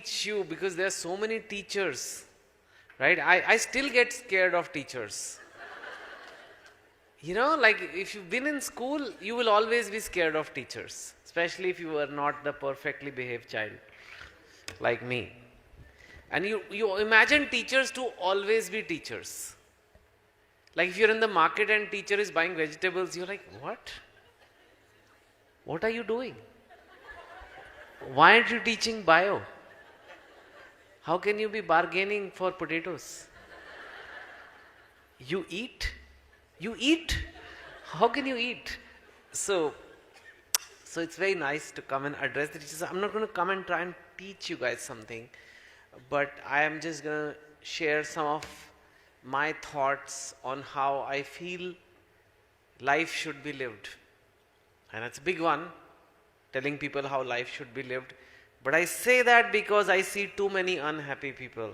teach you because there are so many teachers, right? I still get scared of teachers. Like if you've been in school, you will always be scared of teachers, especially if you are not the perfectly behaved child like me. And you imagine teachers to always be teachers. Like if you're in the market and teacher is buying vegetables, you're like, what? What are you doing? Why aren't you teaching bio? How can you be bargaining for potatoes? You eat? You eat? How can you eat? So it's very nice to come and address the teachers. I'm not going to come and try and teach you guys something, but I am just going to share some of my thoughts on how I feel life should be lived. And that's a big one, telling people how life should be lived. But I say that because I see too many unhappy people.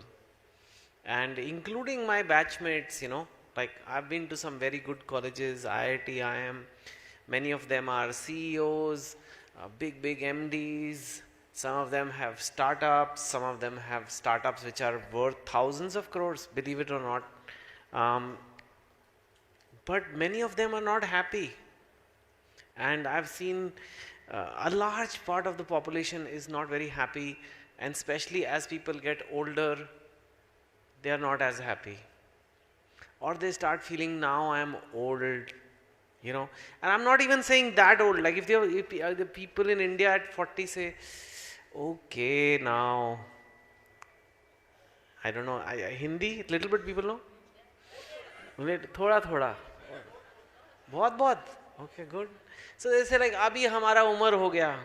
And including my batchmates, like I've been to some very good colleges, IIT, IIM. Many of them are CEOs, big MDs. Some of them have startups. Some of them have startups which are worth thousands of crores, believe it or not. But many of them are not happy. And I've seen a large part of the population is not very happy, and especially as people get older, they are not as happy. Or they start feeling, now I am old, And I'm not even saying that old. Like if the people in India at 40 say, okay, now, I don't know, Hindi, little bit people know? Thoda. बहुत. Okay, good. So they say like, अभी हमारा उम्र हो गया,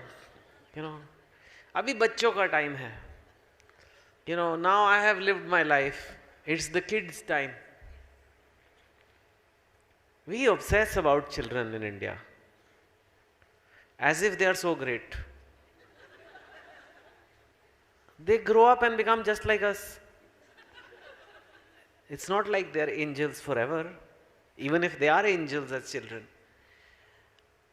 अभी बच्चों का time है. Now I have lived my life. It's the kids' time. We obsess about children in India as if they are so great. They grow up and become just like us. It's not like they're angels forever, even if they are angels as children.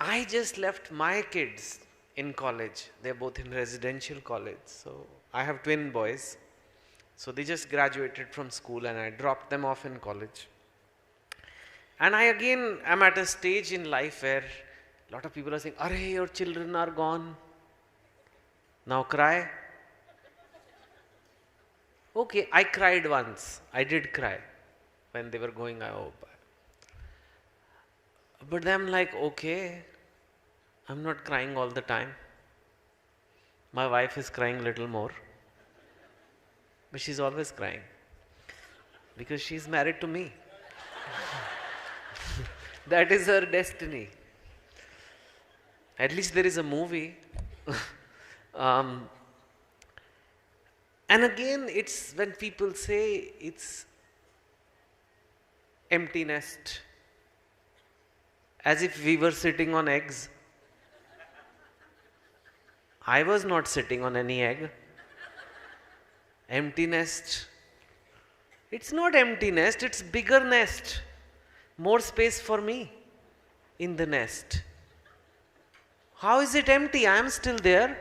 I just left my kids in college. They're both in residential college. So I have twin boys. So they just graduated from school and I dropped them off in college. And I again am at a stage in life where a lot of people are saying, "Arey, your children are gone. Now cry." Okay, I cried once. I did cry when they were going out. But then I'm like, okay, I'm not crying all the time. My wife is crying a little more. But she's always crying. Because she's married to me. That is her destiny. At least there is a movie. And again, it's when people say it's empty nest. As if we were sitting on eggs. I was not sitting on any egg. Empty nest. It's not empty nest, it's bigger nest. More space for me in the nest. How is it empty? I am still there.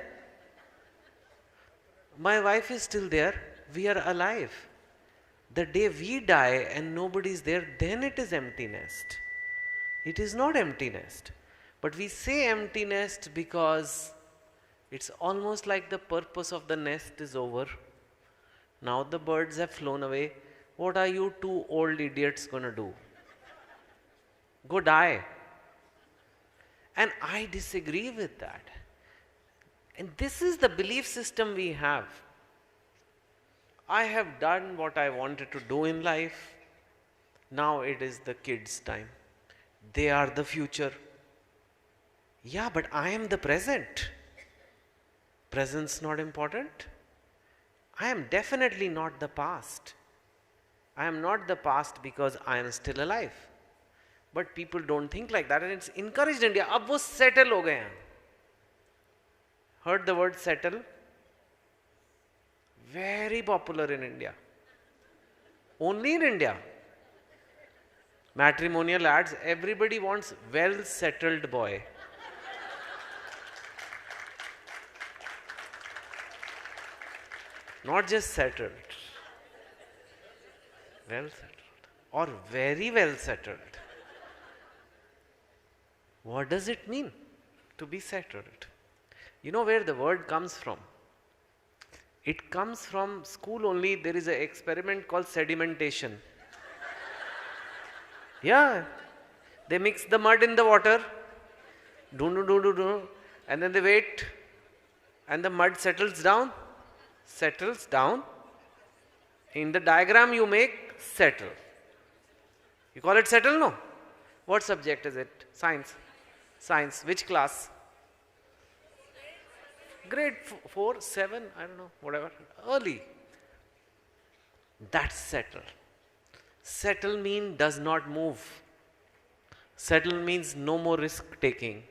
My wife is still there. We are alive. The day we die and nobody is there, then it is empty nest. It is not empty nest. But we say empty nest because it's almost like the purpose of the nest is over. Now the birds have flown away. What are you two old idiots going to do? Go die. And I disagree with that. And this is the belief system we have. I have done what I wanted to do in life. Now it is the kids' time. They are the future. Yeah, but I am the present. Present's not important. I am definitely not the past. I am not the past because I am still alive. But people don't think like that, and it's encouraged in India. अब वो settle हो गए हैं. Heard the word settle? Very popular in India. Only in India. Matrimonial ads, everybody wants well settled boy. Not just settled. Well settled. Or very well settled. What does it mean to be settled? You know where the word comes from? It comes from school only. There is an experiment called sedimentation. Yeah. They mix the mud in the water. And then they wait. And the mud settles down. Settles down. In the diagram you make settle. You call it settle, no? What subject is it? Science. Science. Which class? Grade 4, 7, I don't know, whatever. Early. That's settle. Settle means does not move. Settle means no more risk taking.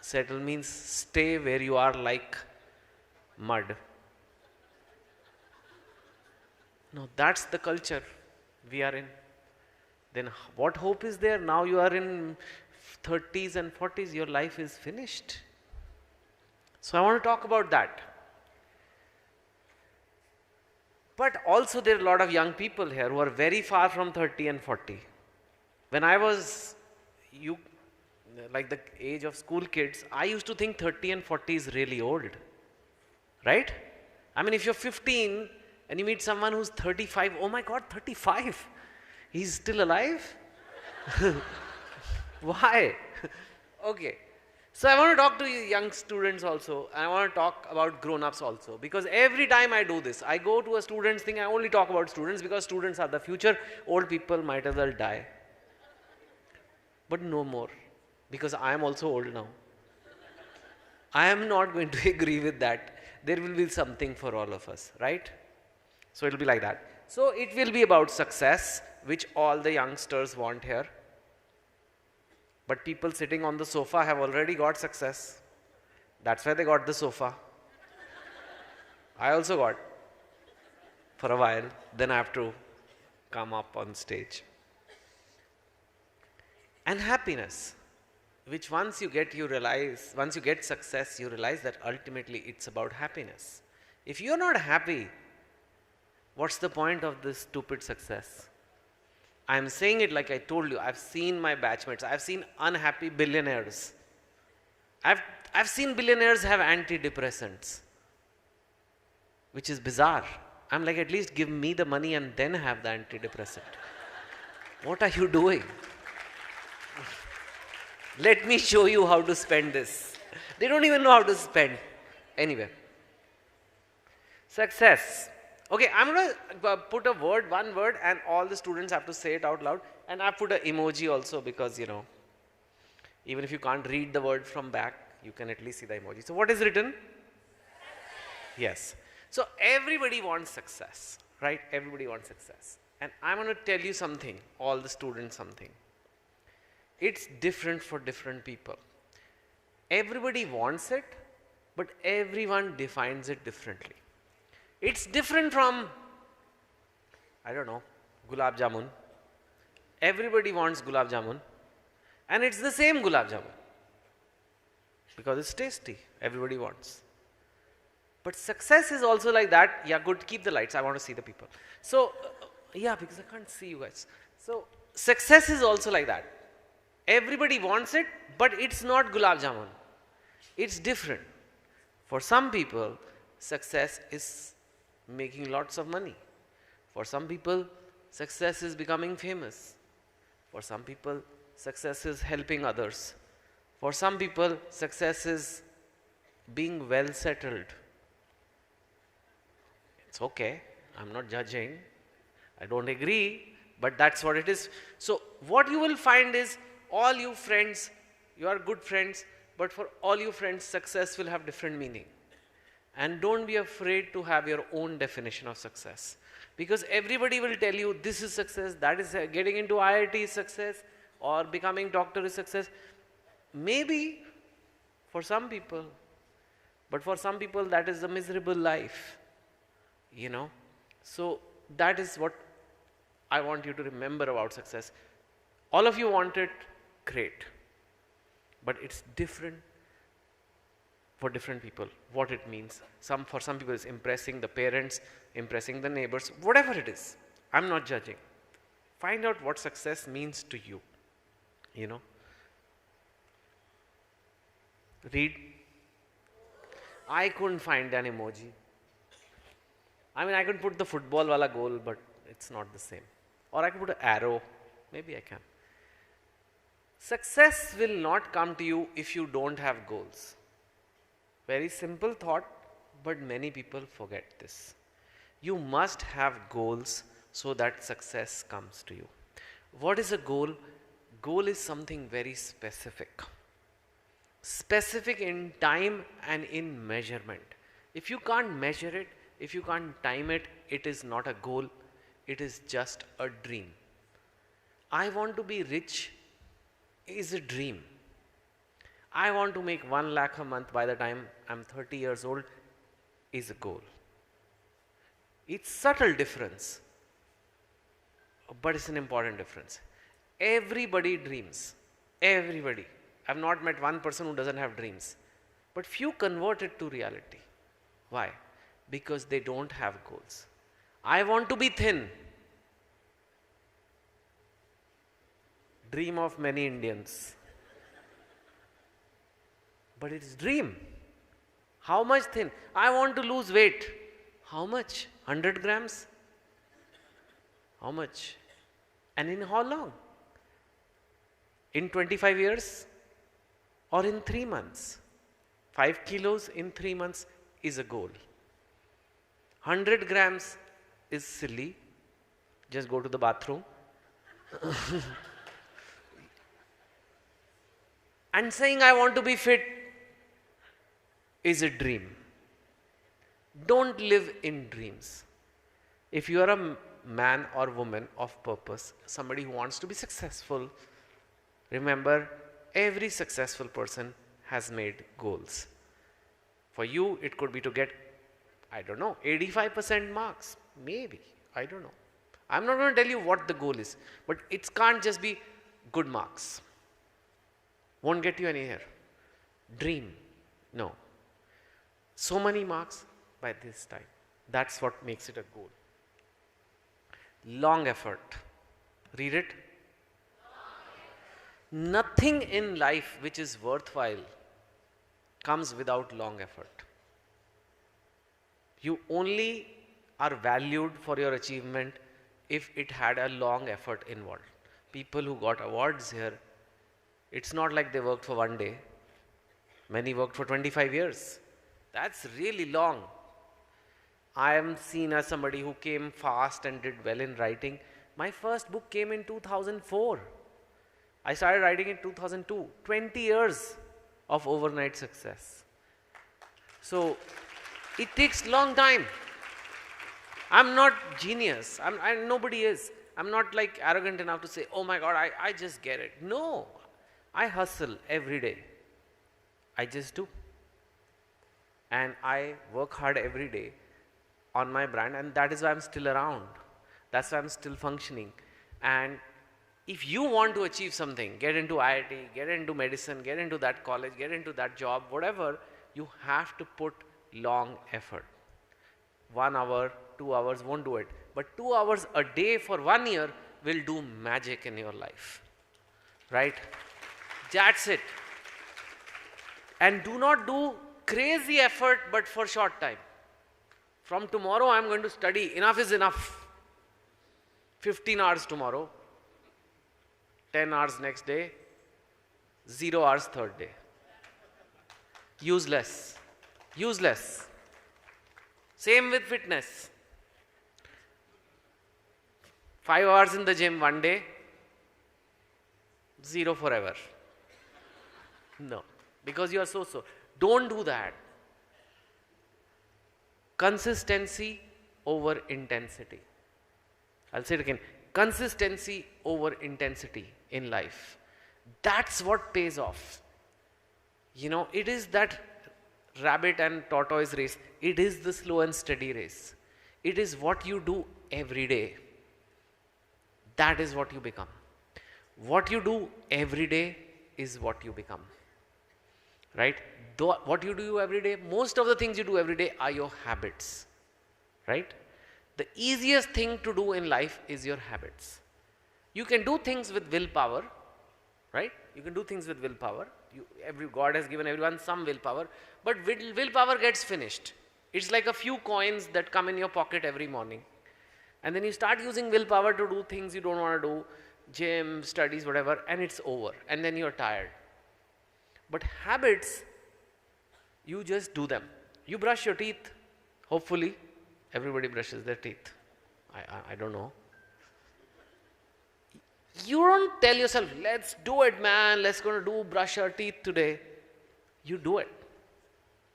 Settle means stay where you are like mud. No, that's the culture we are in. Then what hope is there? Now you are in 30s and 40s, your life is finished. So I want to talk about that. But also there are a lot of young people here who are very far from 30 and 40. When I was like the age of school kids, I used to think 30 and 40 is really old. Right? I mean, if you're 15 and you meet someone who's 35, oh my God, 35. He's still alive? Why? Okay. So I want to talk to you young students also. I want to talk about grown-ups also. Because every time I do this, I go to a students thing, I only talk about students because students are the future. Old people might as well die. But no more. Because I am also old now. I am not going to agree with that. There will be something for all of us, right? So it will be like that. So it will be about success, which all the youngsters want here. But people sitting on the sofa have already got success. That's why they got the sofa. I also got for a while. Then I have to come up on stage. And happiness, which once you get, you realize, once you get success, you realize that ultimately it's about happiness. If you're not happy, what's the point of this stupid success? I'm saying it like I told you. I've seen my batchmates. I've seen unhappy billionaires. I've seen billionaires have antidepressants, which is bizarre. I'm like, at least give me the money and then have the antidepressant. What are you doing? Let me show you how to spend this. They don't even know how to spend. Anyway. Success. Okay, I'm going to put a word, one word, and all the students have to say it out loud. And I put an emoji also because, you know, even if you can't read the word from back, you can at least see the emoji. So what is written? Yes. So everybody wants success, right? Everybody wants success. And I'm going to tell you something, all the students something. It's different for different people. Everybody wants it, but everyone defines it differently. It's different from, I don't know, gulab jamun. Everybody wants gulab jamun, and it's the same gulab jamun because it's tasty. Everybody wants. But success is also like that. Yeah, good, keep the lights. I want to see the people. So, yeah, because I can't see you guys. So, success is also like that. Everybody wants it, but it's not gulab jamun. It's different. For some people, success is making lots of money. For some people, success is becoming famous. For some people, success is helping others. For some people, success is being well settled. It's okay. I'm not judging. I don't agree, but that's what it is. So what you will find is all you friends, you are good friends, but for all you friends, success will have different meaning. And don't be afraid to have your own definition of success. Because everybody will tell you this is success, that is getting into IIT is success, or becoming doctor is success. Maybe for some people, but for some people that is a miserable life. You know. So that is what I want you to remember about success. All of you want it, great. But it's different for different people, what it means. For some people it's impressing the parents, impressing the neighbors, whatever it is. I'm not judging. Find out what success means to you. You know. Read. I couldn't find an emoji. I mean, I could put the football wala goal, but it's not the same. Or I could put an arrow. Maybe I can. Success will not come to you if you don't have goals. Very simple thought, but many people forget this. You must have goals so that success comes to you. What is a goal? Goal is something very specific. Specific in time and in measurement. If you can't measure it, if you can't time it, it is not a goal, it is just a dream. I want to be rich is a dream. I want to make 1 lakh a month by the time I'm 30 years old is a goal. It's subtle difference, but it's an important difference. Everybody dreams. Everybody. I've not met one person who doesn't have dreams. But few convert it to reality. Why? Because they don't have goals. I want to be thin. Dream of many Indians. But it's dream. How much thin? I want to lose weight. How much? 100 grams? How much? And in how long? In 25 years? Or in 3 months? 5 kilos in 3 months is a goal. 100 grams is silly. Just go to the bathroom. And saying I want to be fit is a dream. Don't live in dreams. If you are a man or woman of purpose, somebody who wants to be successful, remember every successful person has made goals. For you, it could be to get, I don't know, 85% marks. Maybe. I don't know. I'm not going to tell you what the goal is, but it can't just be good marks. Won't get you anywhere. Dream. No. So many marks by this time. That's what makes it a goal. Long effort. Read it. Nothing in life which is worthwhile comes without long effort. You only are valued for your achievement if it had a long effort involved. People who got awards here, it's not like they worked for one day. Many worked for 25 years. That's really long. I am seen as somebody who came fast and did well in writing. My first book came in 2004. I started writing in 2002. 20 years of overnight success. So, it takes long time. I'm not genius. Nobody is. I'm not like arrogant enough to say, oh my God, I just get it. No. I hustle every day. I just do. And I work hard every day on my brand, and that is why I'm still around. That's why I'm still functioning. And if you want to achieve something, get into IIT, get into medicine, get into that college, get into that job, whatever, you have to put long effort. 1 hour, 2 hours won't do it. But 2 hours a day for 1 year will do magic in your life. Right? That's it. And do not do crazy effort but for short time. From tomorrow I am going to study. Enough is enough. 15 hours tomorrow. 10 hours next day. 0 hours third day. Useless. Useless. Same with fitness. 5 hours in the gym one day. 0 forever. No. Because you are so. Don't do that. Consistency over intensity. I'll say it again. Consistency over intensity in life. That's what pays off. You know, it is that rabbit and tortoise race. It is the slow and steady race. It is what you do every day. That is what you become. What you do every day is what you become. right? Though what you do every day, most of the things you do every day are your habits, right? The easiest thing to do in life is your habits. You can do things with willpower, right? You can do things with willpower. God has given everyone some willpower, but willpower gets finished. It's like a few coins that come in your pocket every morning. And then you start using willpower to do things you don't want to do, gym, studies, whatever, and it's over. And then you're tired. But habits, you just do them. You brush your teeth. Hopefully, everybody brushes their teeth. I don't know. You don't tell yourself, let's do it, man. Let's go to do brush our teeth today. You do it.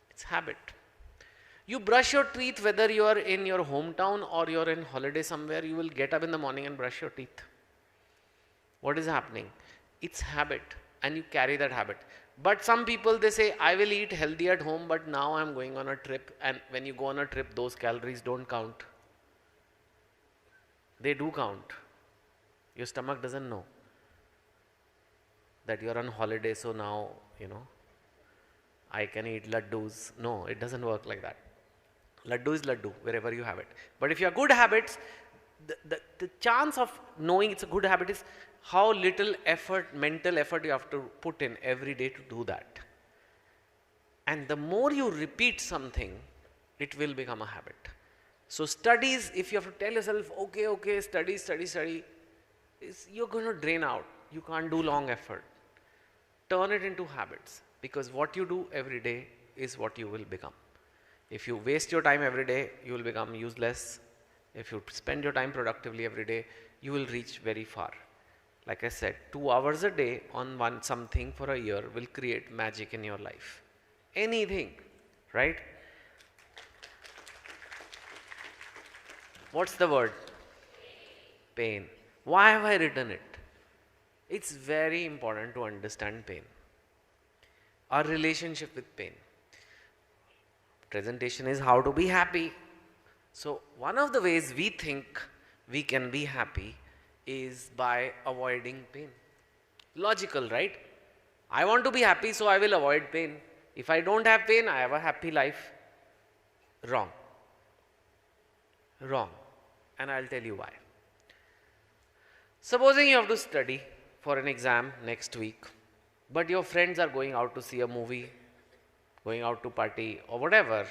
It's habit. You brush your teeth whether you are in your hometown or you're in holiday somewhere. You will get up in the morning and brush your teeth. What is happening? It's habit, and you carry that habit. But some people, they say, I will eat healthy at home, but now I'm going on a trip. And when you go on a trip, those calories don't count. They do count. Your stomach doesn't know that you're on holiday, so now, I can eat laddus. No, it doesn't work like that. Laddu is laddu, wherever you have it. But if you have good habits, the chance of knowing it's a good habit is how little effort, mental effort you have to put in every day to do that. And the more you repeat something, it will become a habit. So studies, if you have to tell yourself, okay, study, you're going to drain out. You can't do long effort. Turn it into habits, because what you do every day is what you will become. If you waste your time every day, you will become useless. If you spend your time productively every day, you will reach very far. Like I said, 2 hours a day on something for a year will create magic in your life. Anything, right? What's the word? Pain. Why have I written it? It's very important to understand pain. Our relationship with pain. Presentation is how to be happy. So one of the ways we think we can be happy is by avoiding pain. Logical, right? I want to be happy, so I will avoid pain. If I don't have pain, I have a happy life. Wrong. Wrong. And I'll tell you why. Supposing you have to study for an exam next week, but your friends are going out to see a movie, going out to party or whatever.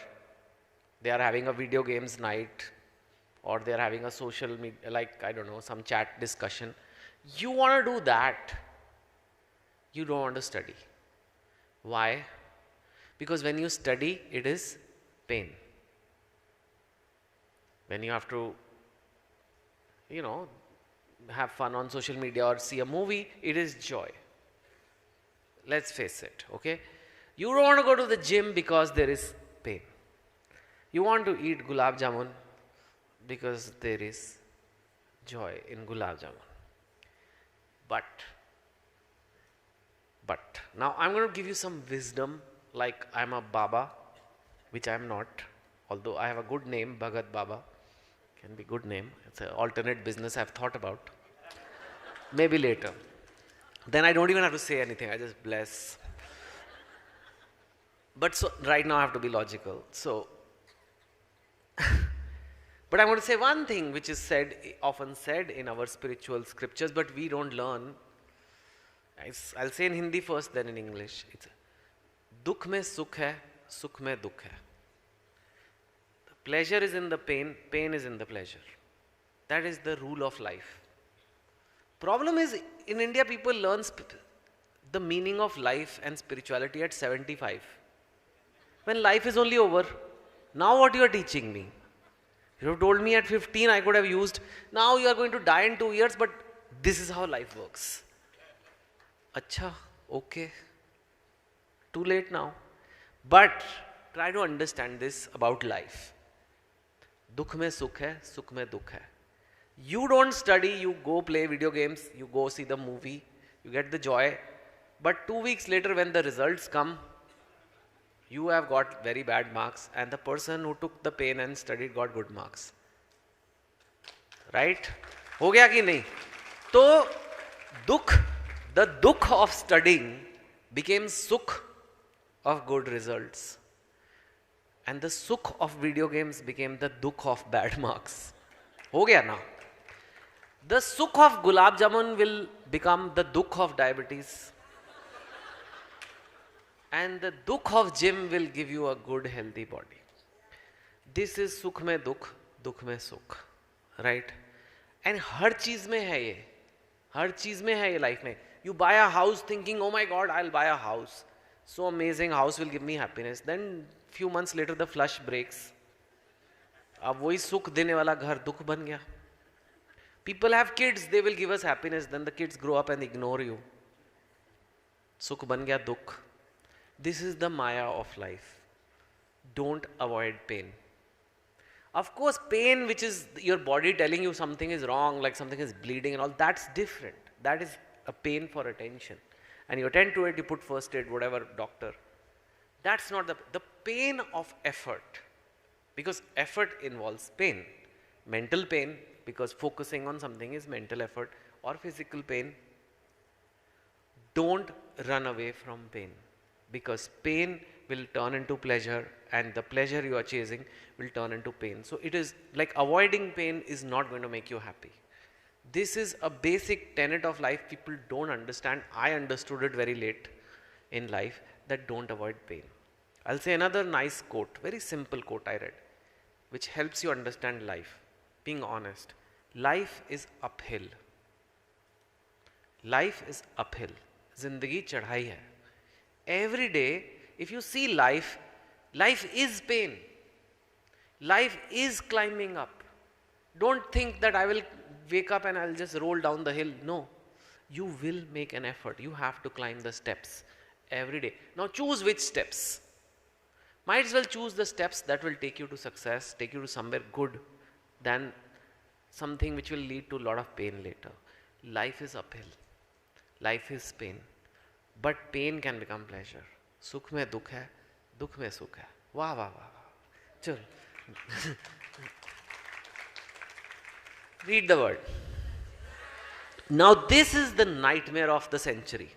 They are having a video games night, or they are having a social media, like, I don't know, some chat discussion. You want to do that. You don't want to study. Why? Because when you study, it is pain. When you have to, have fun on social media or see a movie, it is joy. Let's face it, okay? You don't want to go to the gym because there is pain. You want to eat gulab jamun because there is joy in gulab jamun. But now I'm going to give you some wisdom, like I'm a Baba, which I'm not, although I have a good name, Bhagat Baba. Can be good name. It's an alternate business I've thought about. Maybe later. Then I don't even have to say anything. I just bless. But so right now I have to be logical. So, but I'm going to say one thing which is often said in our spiritual scriptures, but we don't learn. I'll say in Hindi first, then in English. It's dukh mein sukh hai, sukh mein dukh hai. The pleasure is in the pain, pain is in the pleasure. That is the rule of life. Problem is, in India, people learn the meaning of life and spirituality at 75. When life is only over, now what you are teaching me? You have told me at 15 I could have used, now you are going to die in 2 years, but this is how life works. Acha, okay. Too late now. But try to understand this about life. Dukh mein sukh hai, sukh mein dukh hai. You don't study, you go play video games, you go see the movie, you get the joy. But 2 weeks later when the results come, you have got very bad marks, and the person who took the pain and studied got good marks. Right? Ho gaya ki nahi? So, the dukh of studying became sukh of good results. And the sukh of video games became the dukh of bad marks. Ho gaya na? The sukh of gulab jamun will become the dukh of diabetes. And the dukh of gym will give you a good healthy body. This is sukh mein dukh, dukh mein sukh. Right? And हर चीज में है ये. हर चीज में है ये life में. You buy a house thinking, oh my God, I'll buy a house. So amazing, house will give me happiness. Then few months later the flush breaks. अब वही सुख देने वाला घर दुख बन गया. People have kids, they will give us happiness. Then the kids grow up and ignore you. Sukh ban gaya dukh. This is the maya of life. Don't avoid pain. Of course, pain which is your body telling you something is wrong, like something is bleeding and all, that's different. That is a pain for attention. And you attend to it, you put first aid, whatever, doctor. That's not the pain of effort. Because effort involves pain. Mental pain, because focusing on something is mental effort, or physical pain. Don't run away from pain, because pain will turn into pleasure, and the pleasure you are chasing will turn into pain. So it is like avoiding pain is not going to make you happy. This is a basic tenet of life people don't understand. I understood it very late in life, that don't avoid pain. I'll say another nice quote, very simple quote I read, which helps you understand life. Being honest. Life is uphill. Life is uphill. Zindagi chadhai hai. Every day, if you see life, life is pain. Life is climbing up. Don't think that I will wake up and I'll just roll down the hill. No. You will make an effort. You have to climb the steps every day. Now choose which steps. Might as well choose the steps that will take you to success, take you to somewhere good, than something which will lead to a lot of pain later. Life is uphill. Life is pain. But pain can become pleasure. Sukh mein dukh hai, dukh mein sukh hai. Wah, wah, wah, wah. Chal. Read the word. Now this is the nightmare of the century.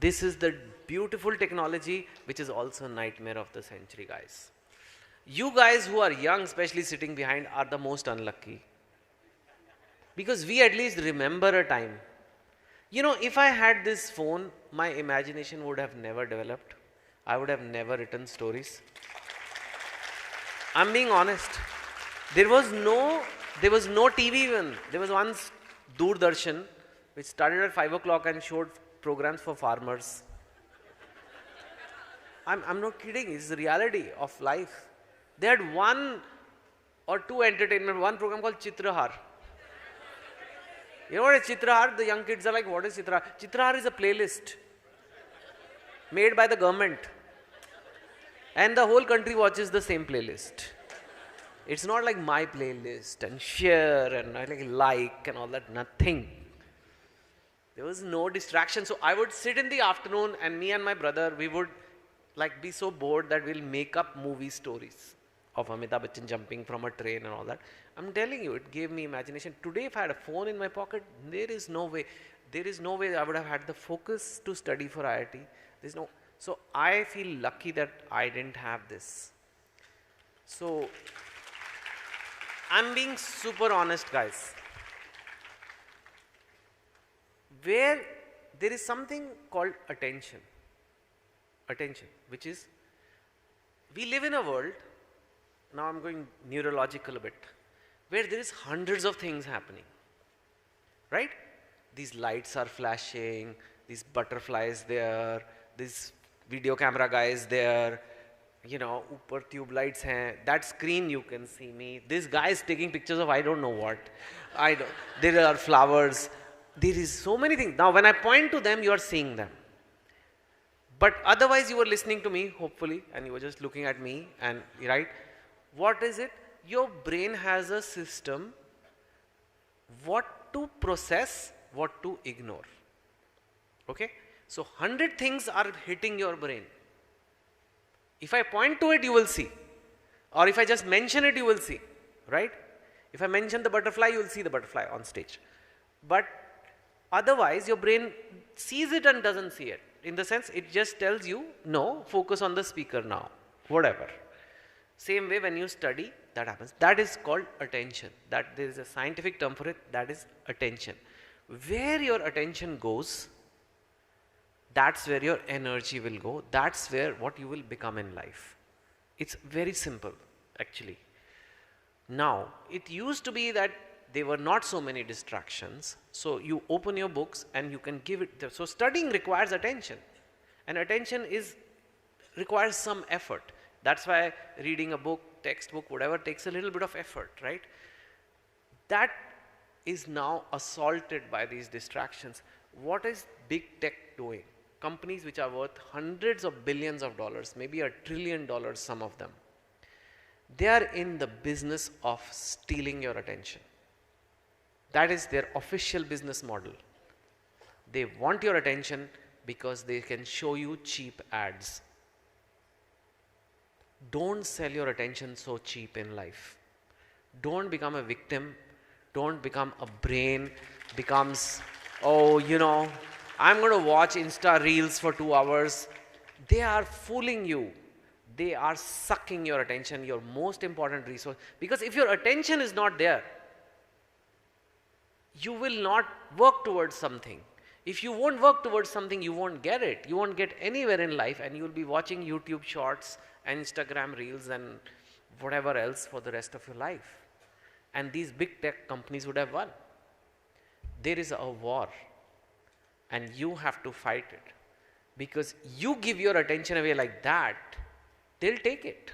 This is the beautiful technology which is also a nightmare of the century, guys. You guys who are young, especially sitting behind, are the most unlucky. Because we at least remember a time. You know, if I had this phone, my imagination would have never developed. I would have never written stories. I'm being honest. There was no TV even. There was once Doordarshan, which started at 5 o'clock and showed programs for farmers. I'm not kidding. It's the reality of life. They had one or two entertainment, one program called Chitrahar. You know what is Chitrahar? The young kids are like, what is Chitrahar? Chitrahar is a playlist made by the government. And the whole country watches the same playlist. It's not like my playlist and share and like and all that, nothing. There was no distraction. So I would sit in the afternoon and me and my brother, we would like be so bored that we'll make up movie stories of Amitabh Bachchan jumping from a train and all that. I'm telling you, it gave me imagination. Today, if I had a phone in my pocket, there is no way I would have had the focus to study for IIT. So I feel lucky that I didn't have this. So I'm being super honest, guys. Where there is something called attention, which is, we live in a world, now I'm going neurological a bit, where there is hundreds of things happening, right? These lights are flashing, these butterflies there, this video camera guy is there, you know, upar tube lights hain, that screen you can see me, this guy is taking pictures of I don't know what, there are flowers, there is so many things. Now when I point to them, you are seeing them. But otherwise you were listening to me, hopefully, and you were just looking at me, and right? What is it? Your brain has a system, what to process, what to ignore. Okay? So 100 things are hitting your brain. If I point to it, you will see. Or if I just mention it, you will see. Right? If I mention the butterfly, you will see the butterfly on stage. But otherwise, your brain sees it and doesn't see it. In the sense, it just tells you, no, focus on the speaker now, whatever. Same way when you study, that happens. That is called attention. That there is a scientific term for it, that is attention. Where your attention goes, that's where your energy will go. That's where what you will become in life. It's very simple, actually. Now, it used to be that there were not so many distractions. So you open your books and you can give it. So studying requires attention. And attention requires some effort. That's why reading a book, textbook, whatever, takes a little bit of effort, right? That is now assaulted by these distractions. What is big tech doing? Companies which are worth hundreds of billions of dollars, maybe $1 trillion, some of them, they are in the business of stealing your attention. That is their official business model. They want your attention because they can show you cheap ads. Don't sell your attention so cheap in life. Don't become a victim. Don't become a brain becomes, oh, you know, I'm going to watch Insta Reels for 2 hours. They are fooling you. They are sucking your attention, your most important resource. Because if your attention is not there, you will not work towards something. If you won't work towards something, you won't get it. You won't get anywhere in life, and you will be watching YouTube shorts and Instagram Reels and whatever else for the rest of your life. And these big tech companies would have won. There is a war, and you have to fight it. Because you give your attention away like that, they'll take it.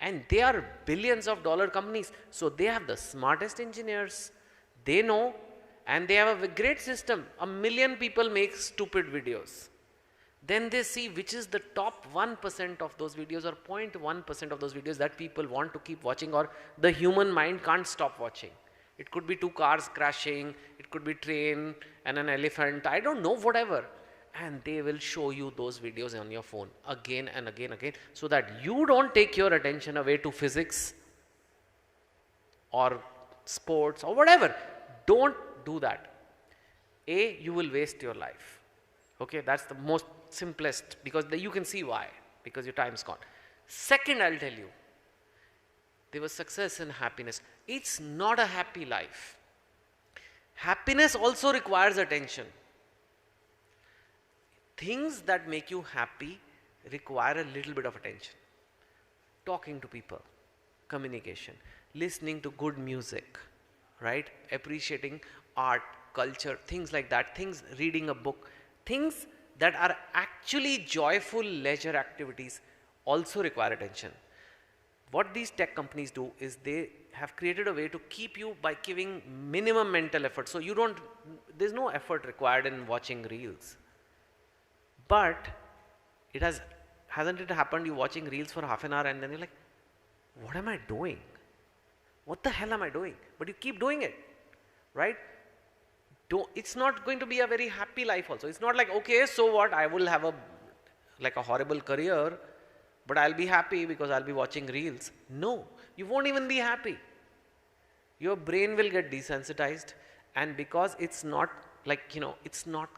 And they are billions of dollar companies. So they have the smartest engineers. They know, and they have a great system. 1 million people make stupid videos. Then they see which is the top 1% of those videos or 0.1% of those videos that people want to keep watching, or the human mind can't stop watching. It could be 2 cars crashing, it could be train and an elephant, I don't know, whatever. And they will show you those videos on your phone again and again, so that you don't take your attention away to physics or sports or whatever. Don't do that. You will waste your life. Okay, that's the most simplest, because you can see why, because your time's gone. Second, I'll tell you, there was success and happiness. It's not a happy life. Happiness also requires attention. Things that make you happy require a little bit of attention. Talking to people, communication, listening to good music, right? Appreciating art, culture, things like that, reading a book, things that are actually joyful leisure activities also require attention. What these tech companies do is they have created a way to keep you by giving minimum mental effort. So there's no effort required in watching reels. But hasn't it happened, you're watching reels for half an hour and then you're like, what am I doing? What the hell am I doing? But you keep doing it, right? It's not going to be a very happy life also. It's not like, okay, so what, I will have a horrible career, but I'll be happy because I'll be watching reels. No, you won't even be happy. Your brain will get desensitized, and because it's not it's not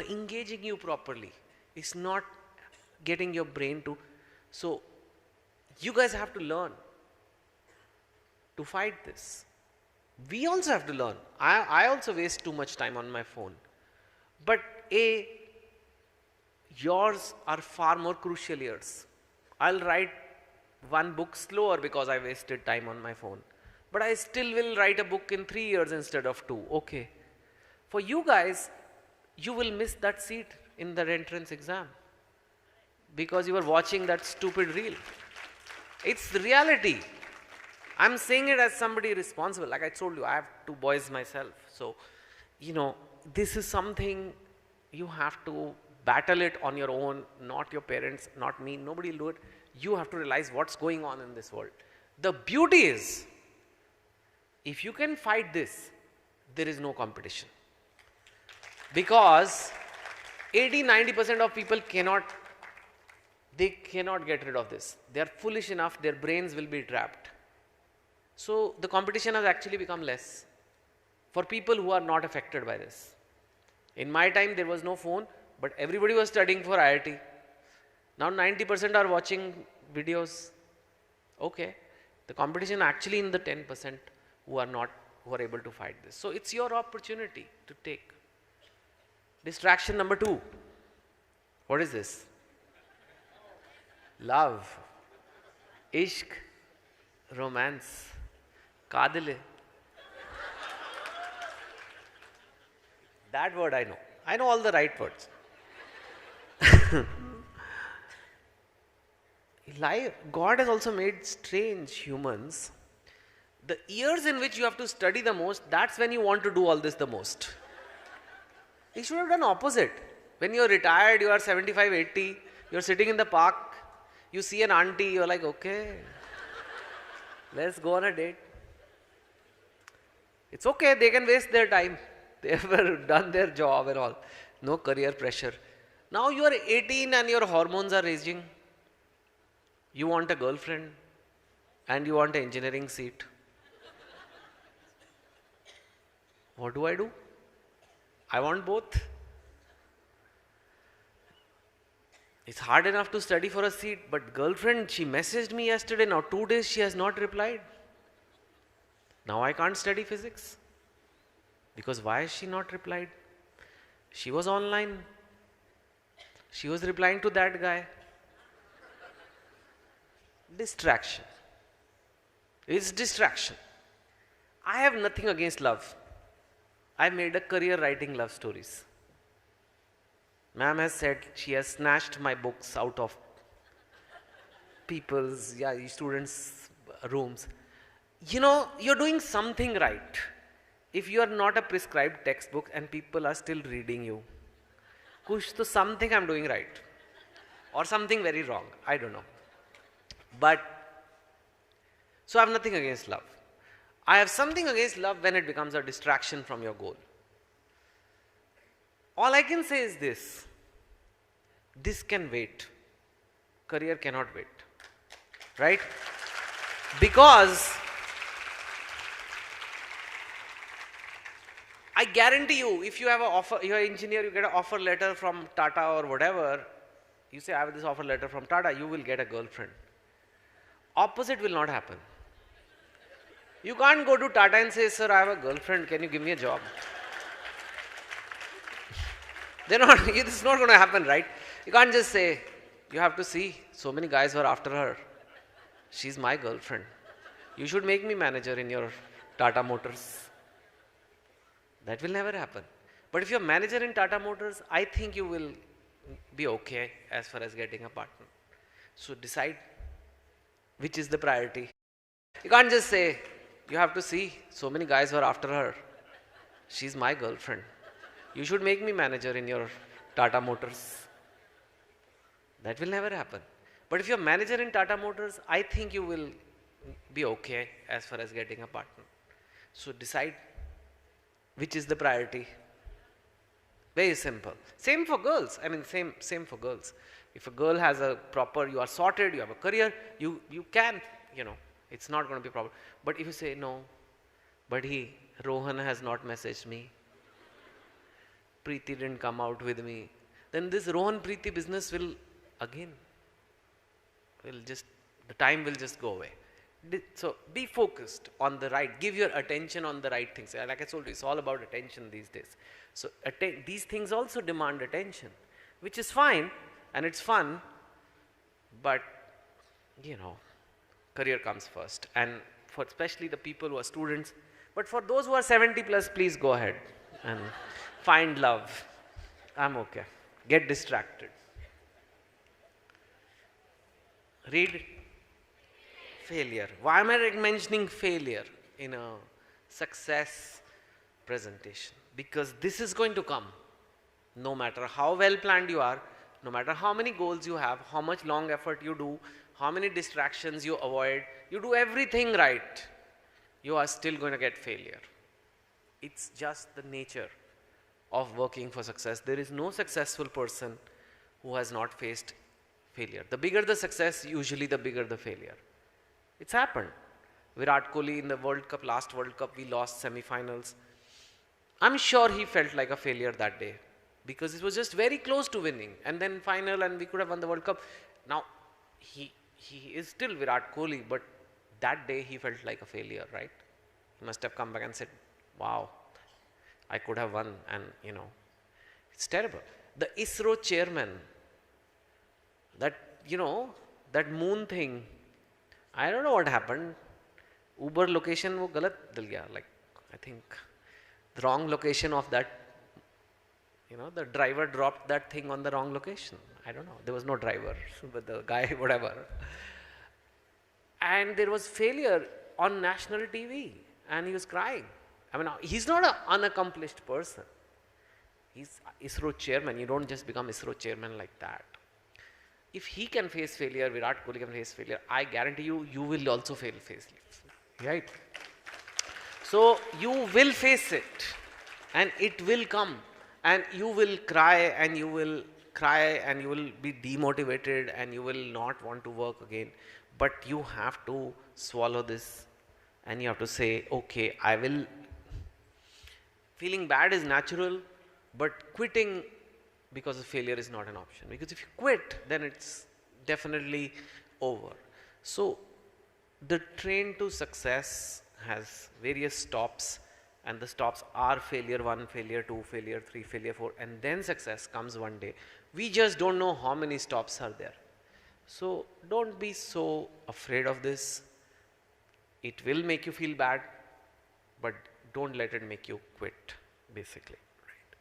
engaging you properly. It's not getting your brain to, so you guys have to learn to fight this. We also have to learn. I also waste too much time on my phone. But yours are far more crucial years. I'll write 1 book slower because I wasted time on my phone. But I still will write a book in 3 years instead of 2. Okay. For you guys, you will miss that seat in the entrance exam because you were watching that stupid reel. It's the reality. I'm saying it as somebody responsible. Like I told you, I have 2 boys myself. So, this is something you have to battle it on your own, not your parents, not me, nobody will do it. You have to realize what's going on in this world. The beauty is, if you can fight this, there is no competition. Because 80-90% of people cannot get rid of this. They are foolish enough, their brains will be trapped. So the competition has actually become less for people who are not affected by this. In my time, there was no phone, But everybody was studying for IIT. Now 90% are watching videos. Okay. The competition actually in the 10% who are able to fight this. So it's your opportunity to take. Distraction number 2. What is this? Love, ishq, romance, kadile. That word I know. I know all the right words. God has also made strange humans. The years in which you have to study the most, that's when you want to do all this the most. You should have done opposite. When you're retired, you are 75, 80, you're sitting in the park, you see an auntie, you're like, okay, let's go on a date. It's okay, they can waste their time. They have done their job and all. No career pressure. Now you are 18 and your hormones are raging. You want a girlfriend and you want an engineering seat. What do? I want both. It's hard enough to study for a seat, but girlfriend, she messaged me yesterday. Now 2 days she has not replied. Now I can't study physics. Because why has she not replied? She was online. She was replying to that guy. Distraction. It's distraction. I have nothing against love. I made a career writing love stories. Ma'am has said she has snatched my books out of people's, students' rooms. You know, you're doing something right. If you are not a prescribed textbook and people are still reading you, kuch to something I'm doing right. Or something very wrong. I don't know. But, so I have nothing against love. I have something against love when it becomes a distraction from your goal. All I can say is this. This can wait. Career cannot wait. Right? Because I guarantee you, if you have an offer, you're an engineer, you get an offer letter from Tata or whatever, you say, I have this offer letter from Tata, you will get a girlfriend. Opposite will not happen. You can't go to Tata and say, sir, I have a girlfriend, can you give me a job? It's not going to happen, right? You can't just say, you have to see, so many guys were after her. She's my girlfriend. You should make me manager in your Tata Motors. That will never happen. But if you're manager in Tata Motors, I think you will be okay as far as getting a partner. So decide which is the priority. You can't just say, you have to see, so many guys were after her. She's my girlfriend. You should make me manager in your Tata Motors. That will never happen. But if you're manager in Tata Motors, I think you will be okay as far as getting a partner. So decide which is the priority. Very simple. Same for girls. I mean, same for girls. If a girl has a proper, you are sorted, you have a career, you can, it's not going to be a problem. But if you say, no, but Rohan has not messaged me, Preeti didn't come out with me, then this Rohan Preeti business will the time will just go away. So be focused on the right, give your attention on the right things. Like I told you, it's all about attention these days. So these things also demand attention, which is fine and it's fun, but career comes first. And for especially the people who are students, but for those who are 70 plus, please go ahead and find love. I'm okay. Get distracted. Read failure. Why am I mentioning failure in a success presentation? Because this is going to come. No matter how well planned you are, no matter how many goals you have, how much long effort you do, how many distractions you avoid, you do everything right, you are still going to get failure. It's just the nature of working for success. There is no successful person who has not faced failure. The bigger the success, usually the bigger the failure. It's happened. Virat Kohli in the World Cup, last World Cup, we lost semi-finals. I'm sure he felt like a failure that day. because it was just very close to winning, and then final, and we could have won the World Cup. Now, he is still Virat Kohli, but that day he felt like a failure, right? He must have come back and said, wow, I could have won, and it's terrible. The ISRO chairman, that, that moon thing, I don't know what happened. Uber location wo galat dal gaya, like, I think the wrong location of that, the driver dropped that thing on the wrong location. I don't know, there was no driver, but the guy, whatever. And there was failure on national TV, and he was crying. I mean, he's not an unaccomplished person. He's ISRO chairman. You don't just become ISRO chairman like that. If he can face failure, Virat Kohli can face failure, I guarantee you, you will also face it. Right? So, you will face it, and it will come, and you will cry, and you will be demotivated, and you will not want to work again. But you have to swallow this, and you have to say, okay, I will. Feeling bad is natural, but quitting because of failure is not an option. Because if you quit, then it's definitely over. So, the train to success has various stops, and the stops are failure 1, failure 2, failure 3, failure 4, and then success comes one day. We just don't know how many stops are there. So, don't be so afraid of this. It will make you feel bad, but don't let it make you quit, basically. Right.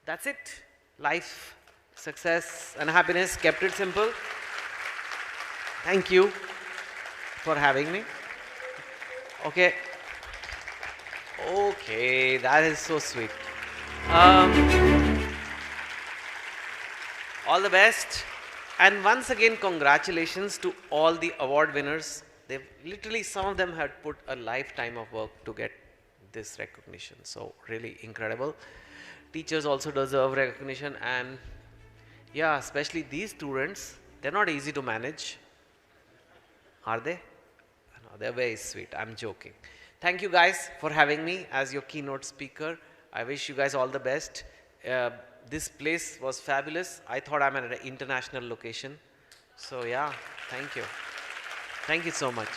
That's it. Life, success, and happiness, kept it simple. Thank you for having me. Okay. Okay, that is so sweet. All the best. And once again, congratulations to all the award winners. They've literally, some of them had put a lifetime of work to get this recognition. So, really incredible. Teachers also deserve recognition, and yeah, especially these students, they're not easy to manage. Are they? No, they're very sweet. I'm joking. Thank you guys for having me as your keynote speaker. I wish you guys all the best. This place was fabulous. I thought I'm at an international location. So yeah, thank you. Thank you so much.